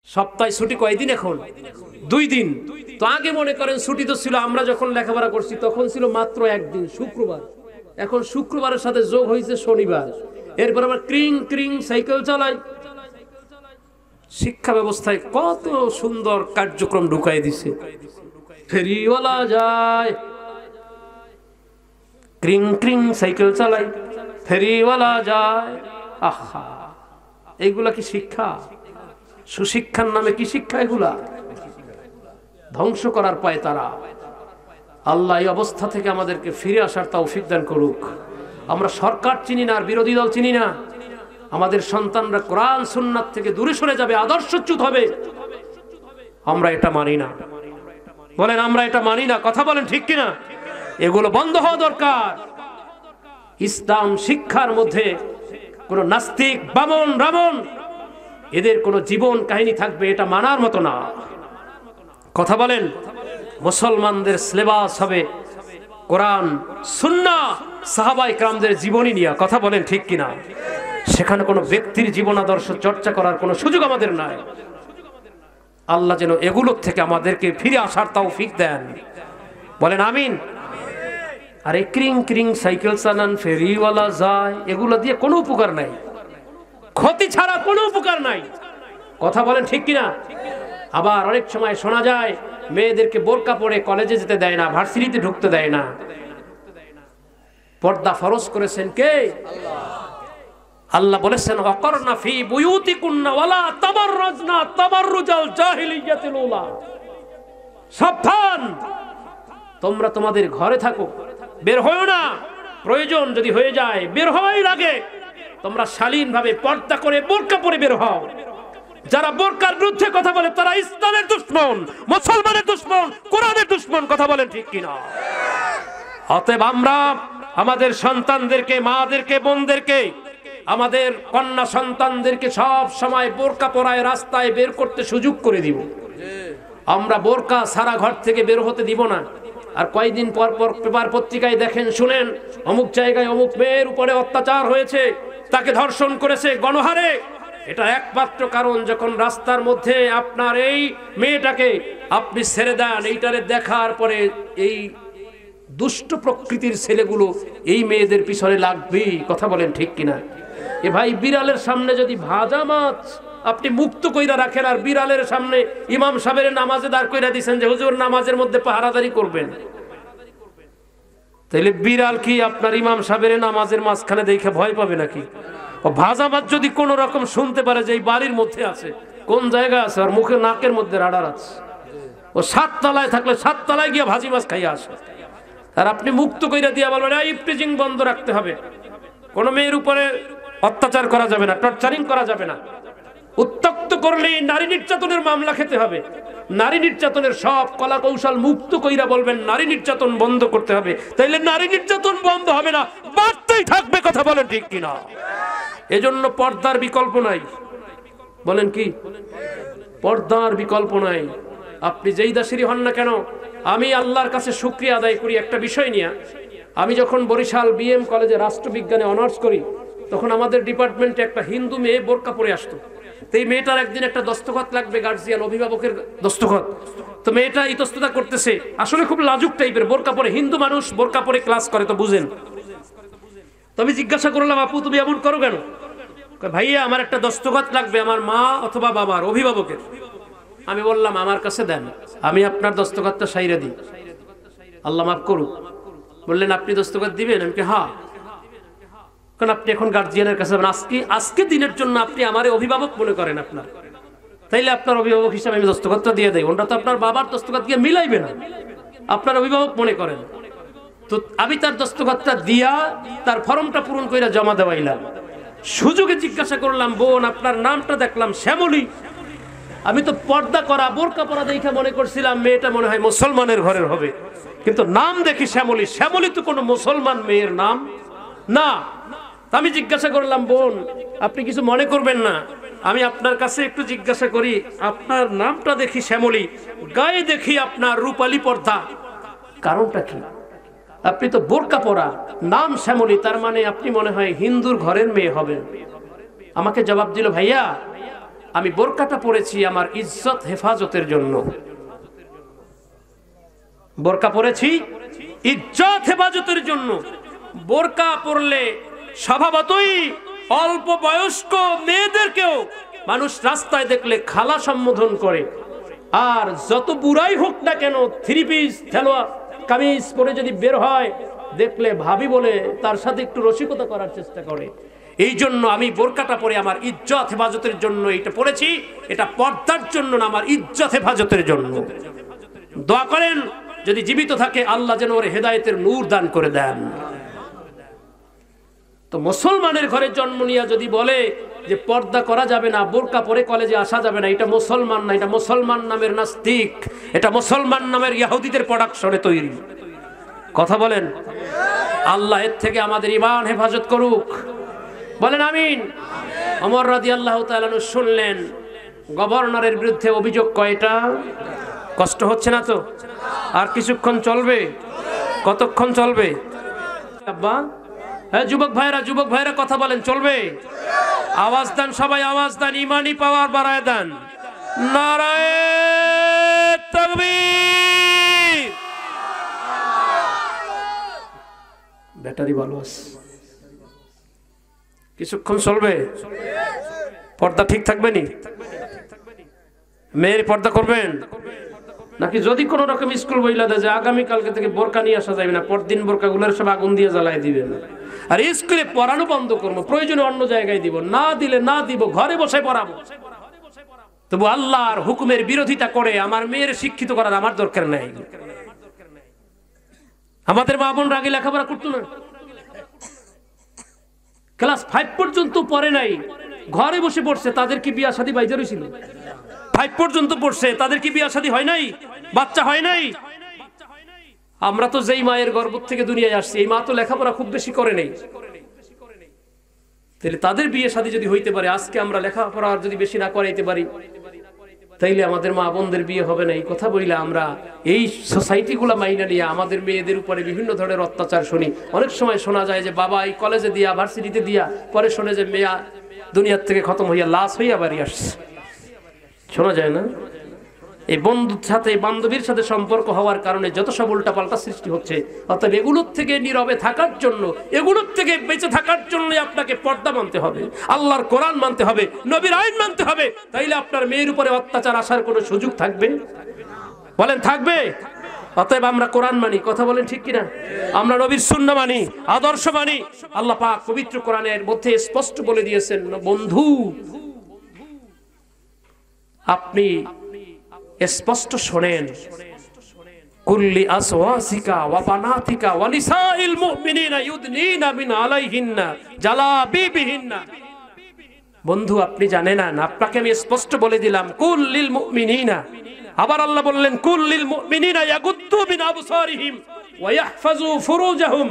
সপ্তাহে ছুটি কয়দিন এখন? 2 দিন। তো আগে মনে করেন ছুটি তো ছিল, আমরা যখন লেখাপড়া করছি তখন ছিল মাত্র একদিন, শুক্রবার। এখন শুক্রবারের সাথে যোগ হয়েছে শনিবার। এরপর আবার ক্রিং ক্রিং সাইকেল চালাই। শিক্ষা ব্যবস্থায় কত সুন্দর কার্যক্রম ঢুকাই দিছে। ফেরিওয়ালা যায়, ক্রিং ক্রিং সাইকেল চালাই, ফেরিওয়ালা যায়। আহা, এইগুলা কি শিক্ষা? সুশিক্ষার নামে কি শিক্ষা এগুলা? ধ্বংস করার পায় তারা। আল্লাহ এই অবস্থা থেকে আমাদেরকে ফিরে আসার তৌফিক দান করুক। আমরা সরকার চিনি না আর বিরোধী দল চিনি না। আমাদের সন্তানরা কোরআন সুন্নাত থেকে দূরে সরে যাবে, আদর্শচ্যুত হবে, আমরা এটা মানি না। বলেন আমরা এটা মানি না, কথা বলেন ঠিক কিনা? এগুলো বন্ধ হওয়া দরকার। ইসলাম শিক্ষার মধ্যে কোন নাস্তিক, বামন, রামন এদের কোন জীবন কাহিনী থাকবে, এটা মানার মতো না। কথা বলেন। মুসলমানদের সিলেবাস হবে কোরআন, সুন্নাহ, সাহাবায়ে কেরামদের জীবনী নিয়ে। কথা বলেন ঠিক কিনা? সেখানে কোনো ব্যক্তির জীবন আদর্শ চর্চা করার কোনো সুযোগ আমাদের নাই। আল্লাহ যেন এগুলোর থেকে আমাদেরকে ফিরে আসার তৌফিক দেন। বলেন আমিন। আর এই ক্রিং ক্রিং সাইকেল চালান, ফেরিওয়ালা যায়, এগুলো দিয়ে কোনো উপকার নাই, ক্ষতি ছাড়া কোনো উপকার নাই। কথা বলেন ঠিক কিনা? আবার অনেক সময় শোনা যায় মেয়েদেরকে বোরকা পরে কলেজে যেতে দেয় না, ভার্সিটিতে ঢুকতে দেয় না। পর্দা ফরজ করেছেন কে? আল্লাহ বলেছেন ওয়াকরনা ফি বুয়ুতিকুন্না ওয়ালা তাবাররাজনা তাবাররুজাল জাহিলিয়াতিল উলা। সাবধান, তোমরা তোমাদের ঘরে থাকো, বের হয়ো না। প্রয়োজন যদি হয়ে যায় বের হওয়াই লাগে। তোমরা শালীনভাবে পর্দা করে বোরকা পরে বের হও। যারা বোরকার বিরুদ্ধে কথা বলে তারা ইসলামের দুশমন, মুসলমানের দুশমন, কোরআনের দুশমন। কথা বলেন ঠিক কিনা? অতএব আমরা আমাদের সন্তানদেরকে, মাদেরকে, বোনদেরকে, আমাদের কন্যা সন্তানদেরকে সব সময় বোরকা পরায় রাস্তায় বের করতে সুযোগ করে দিব। আমরা বোরকা সারা ঘর থেকে বের হতে দিব না। আর কয়েকদিন পর পর পেপার পত্রিকায় দেখেন, শুনেন অমুক জায়গায় অমুক মেয়ের উপরে অত্যাচার হয়েছে, তাকে ধর্ষণ করেছে গণহারে। এটা একমাত্র কারণ যখন রাস্তার মধ্যে আপনার এই মেয়েটাকে আপনি ছেড়ে দেন, এইটারে দেখার পরে এই দুষ্ট প্রকৃতির ছেলেগুলো এই মেয়েদের পিছনে লাগবেই। কথা বলেন ঠিক কিনা? এ ভাই, বিড়ালের সামনে যদি ভাজা মাছ আপনি মুক্ত কইরা রাখেন আর বিড়ালের সামনে ইমাম সাহেবের নামাজে দাঁড় কইরা দিয়েছেন যে হুজুর নামাজের মধ্যে পাহারাদারি করবেন, তাহলে বিড়াল কি আপনার ইমাম সাহেবের নামাজের মাঝখানে দেখে ভয় পাবে নাকি? ও ভাজা মাছ যদি কোন রকম শুনতে পারে যে এই বাড়ির মধ্যে আছে, কোন জায়গা আছে, আর মুখে নাকের মধ্যে রাডার আছে, ও 7 তলায় থাকলে 7 তলায় গিয়ে ভাজি মাছ খাইয়া আসে। আর আপনি মুক্ত কইরা দিয়া বলবেন ইফটিজিং বন্ধ রাখতে হবে, কোন মেয়ের উপরে অত্যাচার করা যাবে না, টর্চারিং করা যাবে না, উত্তক্ত করলে নারী নির্যাতনের মামলা খেতে হবে। নারী নির্যাতনের সব কলা কৌশল মুক্ত কইরা বলবেন নারী নির্যাতন বন্ধ করতে হবে, তাইলে নারী নির্যাতন বন্ধ হবে না, বাড়তেই থাকবে। কথা বলেন ঠিক কিনা? এজন্য পর্দার বিকল্প নাই। বলেন কি? পর্দার বিকল্প নাই। আপনি যেই দাসেরই হন না কেন, আমি আল্লাহর কাছে শুকরিয়া আদায় করি একটা বিষয় নিয়ে। আমি যখন বরিশাল বিএম কলেজে রাষ্ট্রবিজ্ঞানে অনার্স করি, তখন আমাদের ডিপার্টমেন্টে একটা হিন্দু মেয়ে বোরকা পরে আসতো। তো এই মেয়েটার একদিন একটা দস্তখত লাগবে, গার্জিয়ান অভিভাবকের দস্তখত। তো মেয়েটা ইতস্ততা করতেছে, আসলে খুব লাজুক টাইপের, বোরকা পরে, হিন্দু মানুষ বোরকা পরে ক্লাস করে তো বুঝেন। তো আমি জিজ্ঞাসা করলাম, আপু তুমি এমন করো কেন? ভাইয়া আমার একটা দস্তখত লাগবে, আমার মা অথবা বাবার, অভিভাবকের। আমি বললাম আমার কাছে দেন, আমি আপনার দস্তখতটা সাইরা দিই, আল্লাহ মাফ করুক। বললেন আপনি দস্তখত দিবেন? আমি হ্যাঁ। কারণ আপনি এখন গার্জিয়ানের কাছে যাবেন, আজকে দিনের জন্য আপনি আমার অভিভাবক মনে করেন আপনার, তাইলে আপনার অভিভাবক হিসাবে আমি দস্তখতটা দিয়ে দেই। ওটা তো আপনার বাবার দস্তখত দিয়ে মিলাইবে না, আপনার অভিভাবক মনে করেন। তো আমি তার দস্তখতটা দিয়া তার ফর্মটা পূরণ করে জমা দেওয়াইলাম। সুযোগে জিজ্ঞাসা করলাম, বোন আপনার নামটা দেখলাম শ্যামলী। আমি তো পর্দা করা বোরকা পরা দেখে মনে করছিলাম মেয়েটা মনে হয় মুসলমানের ঘরের হবে, কিন্তু নাম দেখি শ্যামলী। শ্যামলী তো কোনো মুসলমান মেয়ের নাম না। আমি জিজ্ঞাসা করলাম, বোন আপনি কিছু মনে করবেন না, আমি আপনার কাছে একটু জিজ্ঞাসা করি, আপনার নামটা দেখি শ্যামলী, গায়ে দেখি আপনার রূপালী পর্দা, কারণটা কি? আপনি তো বোরকা পরা, নাম শ্যামলী, তার মানে আপনি মনে হয় হিন্দুর ঘরের মেয়ে হবেন। আমাকে জবাব দিল, ভাইয়া আমি বোরকাটা পরেছি আমার ইজ্জত হেফাজতের জন্য। বোরকা পরেছি ইজ্জত হেফাজতের জন্য। বোরকা পরলে স্বভাবতই অল্প বয়স্ক মেয়েদেরকেও মানুষ রাস্তায় দেখলে খালা সম্বোধন করে। আর যত বুড়াই হোক না কেন, থ্রি পিস সালোয়ার কামিজ পরে যদি বের হয়, দেখলে ভাবি বলে তার সাথে একটু রসিকতা করার চেষ্টা করে। এই জন্য আমি বোরকাটা পরে আমার ইজ্জত হেফাজতের জন্য এটা পরেছি। এটা পর্দার জন্য না, আমার ইজ্জত হেফাজতের জন্য। দোয়া করেন যদি জীবিত থাকে আল্লাহ যেন ওর হেদায়েতের নূর দান করে দেন। তো মুসলমানের ঘরে জন্ম নিয়ে যদি বলে যে পর্দা করা যাবে না, বোরকা পরে কলেজে আসা যাবে না, এটা মুসলমান না, এটা মুসলমান নামের নাস্তিক, এটা মুসলমান নামের ইহুদিদের প্রোডাকশনে তৈরি। কথা বলেন। আল্লাহ এর থেকে আমাদের ঈমান হেফাজত করুক, বলেন আমিন। ওমর রাদিয়াল্লাহু তাআলা আনহু শুনলেন গভর্নরের বিরুদ্ধে অভিযোগ কয়টা। কষ্ট হচ্ছে না তো? আর কিছুক্ষণ চলবে? কতক্ষণ চলবে? আব্বা, হ্যাঁ যুবক ভাইরা কথা বলেন, চলবে? আওয়াজ দেন, সবাই আওয়াজ দেন, ইমানি পাওয়ার বাড়ায় দেন। নারায়ে তাকবীর। ব্যাটারি ভালো আছে, কিছুক্ষণ চলবে? পর্দা ঠিক থাকবে নি? মেয়ের পর্দা করবেন নাকি যদি কোনো রকম স্কুল বইলা দেয় যে আগামীকালকে থেকে বোরকা নিয়ে আসা যাবে না, পরদিন বোরকাগুলোর সব আগুন দিয়ে জ্বালাই দিবেন, আর স্কুলে পড়ানো বন্ধ করবো, প্রয়োজনে অন্য জায়গায় দিব, না দিলে না দিব, ঘরে বসে পড়াবো। তবু আল্লাহর হুকুমের বিরোধিতা করে আমার মেয়ের শিক্ষিত করার আমার দরকার নাই। আমাদের মা বোন আগে লেখাপড়া করতো না, ক্লাস 5 পর্যন্ত পড়ে নাই, ঘরে বসে পড়ছে, তাদের কি বিয়া শাদী বাইজা রইছিল? 5 পর্যন্ত পড়ছে, তাদের কি বিয়া শাদী হয় নাই? বাচ্চা হয় নাই? আমরা তো যেই মায়ের গর্ভ থেকে দুনিয়ায় আসছি, এই মা তো লেখাপড়া খুব বেশি করে নেই। তাহলে তাদের বিয়ে শাদী যদি হইতে পারে, আজকে আমরা লেখাপড়া যদি বেশি না করাইতে পারি, তাইলে আমাদের মা বোনদের বিয়ে হবে না। এই কথা বইলে আমরা এই সোসাইটি গুলা মাইনা নিয়ে আমাদের মেয়েদের উপরে বিভিন্ন ধরনের অত্যাচার শুনি। অনেক সময় শোনা যায় যে বাবা এই কলেজে দিয়া, ভার্সিটিতে দিয়া, পরে শোনে যে মেয়া দুনিয়ার থেকে খতম হইয়া লাশ হইয়া বাড়ি আসছে। শোনা যায় না? এই বন্ধুর সাথে, বান্ধবীর সাথে সম্পর্ক হওয়ার কারণে যত সব উল্টাপাল্টা সৃষ্টি হচ্ছে। অর্থাৎ এগুলোর থেকে নীরবে থাকার জন্য, এগুলোর থেকে বেঁচে থাকার জন্য আপনাকে পর্দা মানতে হবে, আল্লাহর কোরআন মানতে হবে, নবীর আইন মানতে হবে। তাইলে আপনার মেয়ের উপরে অত্যাচার আসার কোনো সুযোগ থাকবে? বলেন থাকবে? অতএব আমরা কোরআন মানি, কথা বলেন ঠিক কিনা? আমরা নবীর সুন্নাহ মানি, আদর্শ মানি। আল্লাহ পাক পবিত্র কোরআনের মধ্যে স্পষ্ট বলে দিয়েছেন, বন্ধু আপনি স্পষ্ট শোনেন, কুল্লি আসওয়াসিকা ওয়া বানাতিকা ওয়া নিসাইল মুমিনিনা ইউদনিনা মিন আলাইহিন্না জালাবিবিহিন্না। বন্ধু আপনি জানেন না, আপনাকে আমি স্পষ্ট বলে দিলাম কুল্লিল মুমিনিনা। আবার আল্লাহ বললেন কুল্লিল মুমিনিনা ইয়াগুদ্দু মিন আবসারিহিম ওয়া ইয়াহফাজু ফুরুজাহুম।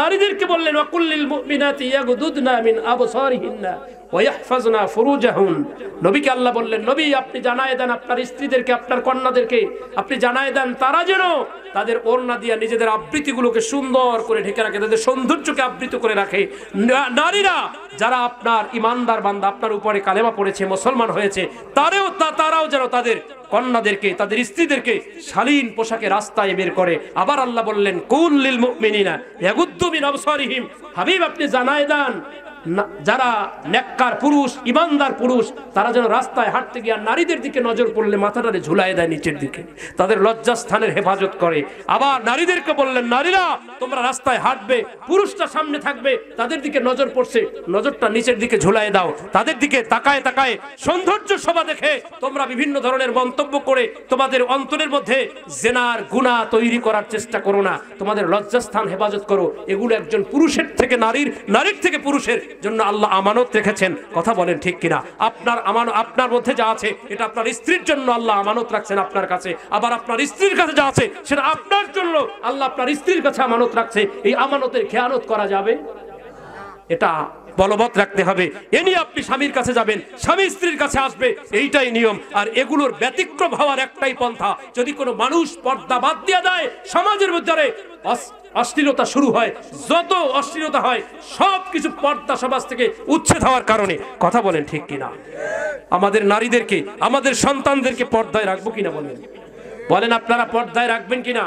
নারীদেরকে বললেন ওয়া কুল্লিল মুমিনাতি ইয়াগুদুদনা মিন আবসারিহিন্না ওয়া ইয়াহফাজনা ফুরুজাহুম। নবীকে আল্লাহ বললেন, নবী আপনি জানায় দেন আপনার স্ত্রীদেরকে, আপনার কন্যাদেরকে আপনি জানায় দেন, তারা যেন তাদের ওড়না দিয়া নিজেদের আবৃত্তিগুলোকে সুন্দর করে ঢেকে রাখে, তাদের সৌন্দর্যকে আবৃত করে রাখে। নারীরা যারা আপনার ইমানদার বান্দা, আপনার উপরে কালেমা পড়েছে, মুসলমান হয়েছে, তারাও যেন তাদের কন্যাদেরকে, তাদের স্ত্রীদেরকে শালীন পোশাকে রাস্তায় বের করে। আবার আল্লাহ বললেন কুল লিল মুমিনিনা ইয়াগুদ্দু মিন আবসারিহিম। হাবিব আপনি জানায় দেন যারা নেককার পুরুষ, ইমানদার পুরুষ, তারা যেন রাস্তায় হাঁটতে গিয়ে নারীদের দিকে নজর পড়লে মাথাটারে ঝুলাই দেয় নিচের দিকে, তাদের লজ্জাস্থানের হেফাজত করে। আবার নারীদেরকে বললেন, নারীরা তোমরা রাস্তায় হাঁটবে, পুরুষটা সামনে থাকবে, তাদের দিকে নজর পড়ছে, নজরটা নিচের দিকে ঝুলাই দাও। তাদের দিকে তাকায় তাকায় সৌন্দর্য শোভা দেখে তোমরা বিভিন্ন ধরনের মন্তব্য করে তোমাদের অন্তরের মধ্যে জেনার গুনাহ তৈরি করার চেষ্টা করো না, তোমাদের লজ্জাস্থান হেফাজত করো। এগুলো একজন পুরুষের থেকে নারীর, নারীর থেকে পুরুষের জন্য আল্লাহ আমানত রেখেছেন। কথা বলেন ঠিক কিনা? আপনার আমানত, আপনার মধ্যে যা আছে এটা আপনার স্ত্রীর জন্য আল্লাহ আমানত রাখছেন আপনার কাছে। আবার আপনার স্ত্রীর কাছে যা আছে সেটা আপনার জন্য আল্লাহ আপনার স্ত্রীর কাছে আমানত রাখছে। এই আমানতের খেয়ানত করা যাবে? এটা বলবৎ রাখতে হবে। এ নিয়ে আপনি স্বামীর কাছে যাবেন, স্বামী স্ত্রীর কাছে আসবে, এইটাই নিয়ম। আর এগুলোর ব্যতিক্রম হওয়ার একটাই পন্থা, যদি কোনো মানুষ পর্দা বাদ দিয়ে দেয়, সমাজের মধ্যে অশ্লীলতা শুরু হয়। যত অশ্লীলতা হয় সব কিছু পর্দা সমাজ থেকে উচ্ছেদ হওয়ার কারণে। কথা বলেন ঠিক কিনা? আমাদের নারীদেরকে, আমাদের সন্তানদেরকে পর্দায় রাখবো কিনা বলেন? বলেন আপনারা পর্দায় রাখবেন কিনা?